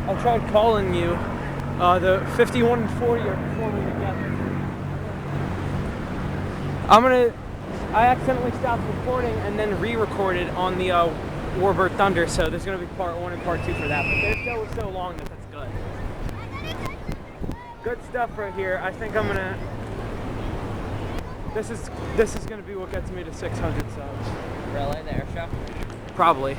I tried calling you. The 51 and 40 are performing together. I accidentally stopped recording and then re-recorded on the Warbird Thunder, so there's going to be part 1 and part 2 for that. But their show was so long that that's good. Good stuff right here. I think I'm gonna. This is gonna be what gets me to 600 subs. Really, the Airshow? Probably.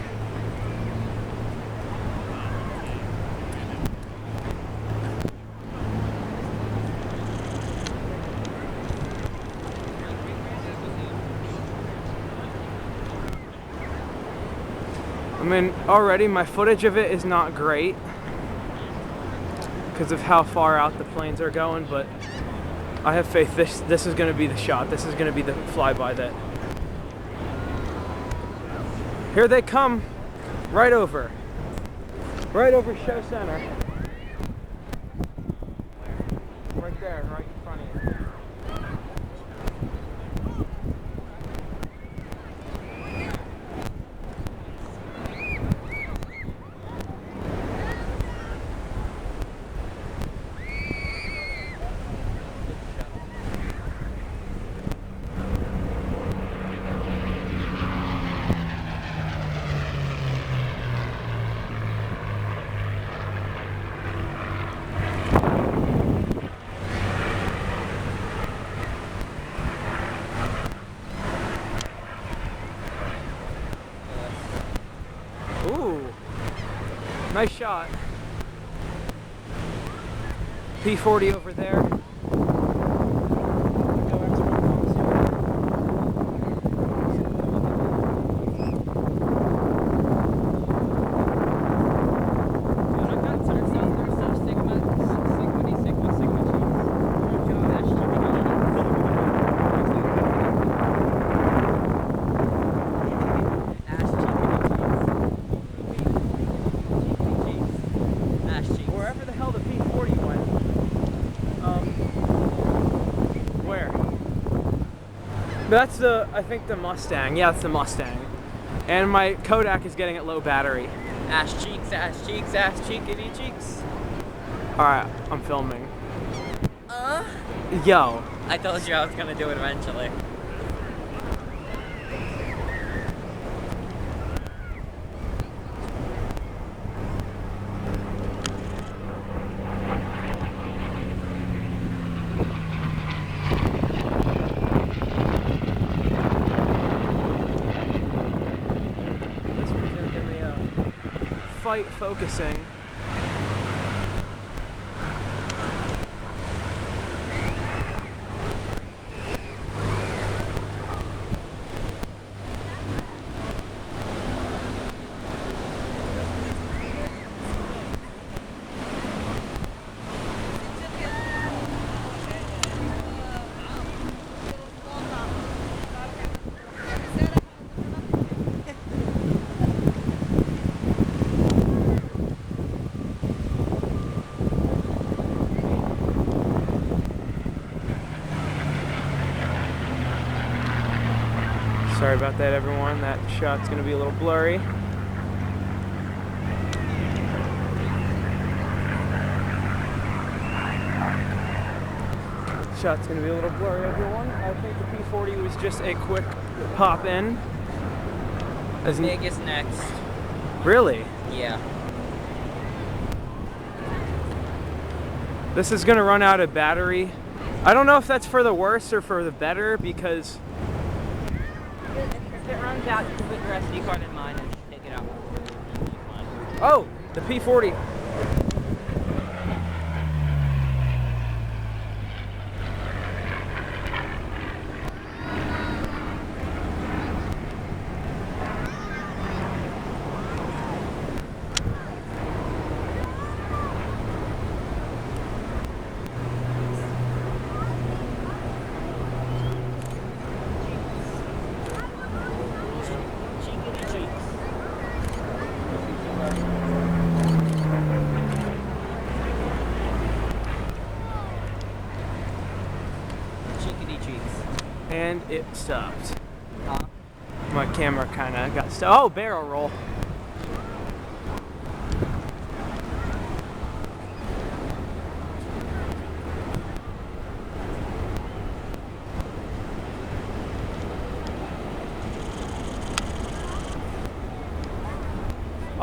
I mean, already my footage of it is not great because of how far out the planes are going, but I have faith this is going to be the shot. This is going to be the flyby that... Here they come, right over Show Center. Right there, right in front of you. Ooh, nice shot. P-40 over there. Wherever the hell the P-40 went. Where? That's I think the Mustang. Yeah, it's the Mustang. And my Kodak is getting at low battery. Ass cheeks, ass cheeks, ass cheekity cheeks. Alright, I'm filming. Yo. I told you I was gonna do it eventually. Fight focusing. Sorry about that, everyone. That shot's gonna be a little blurry. Shot's gonna be a little blurry, everyone. I think the P-40 was just a quick pop in. Vegas next. Really? Yeah. This is gonna run out of battery. I don't know if that's for the worse or for the better, because If it runs out, you can put your SD card in mine and take it out. oh, the P-40. And it stopped. My camera kind of got stuck. Oh, barrel roll.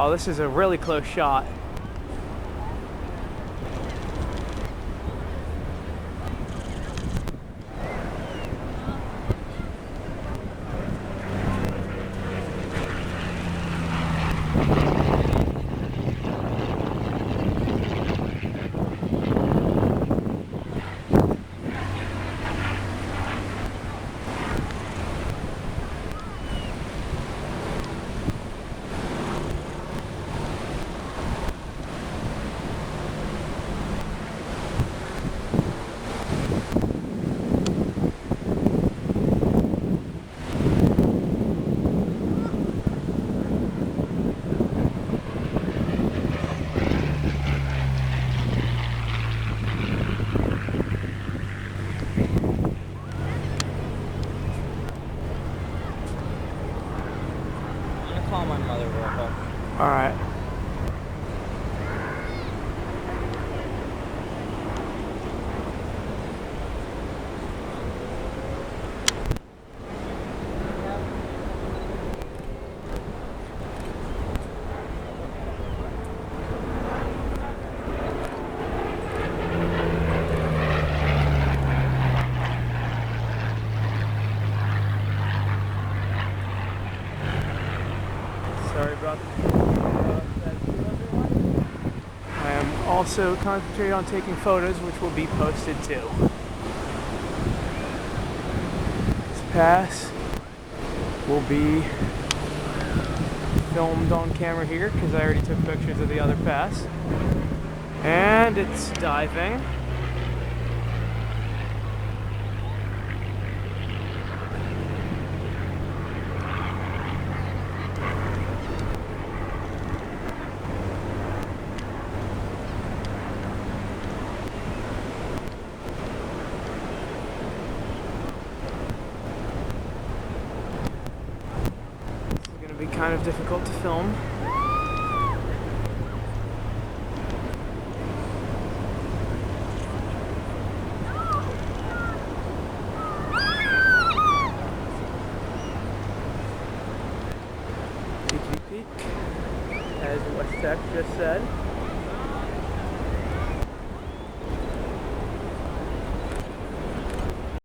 Oh, this is a really close shot. Call my mother real quick. All right. Sorry about that, everyone. I am also concentrating on taking photos, which will be posted too. This pass will be filmed on camera here because I already took pictures of the other pass. And it's diving. Be kind of difficult to film. Peeky peek, as West Tech just said.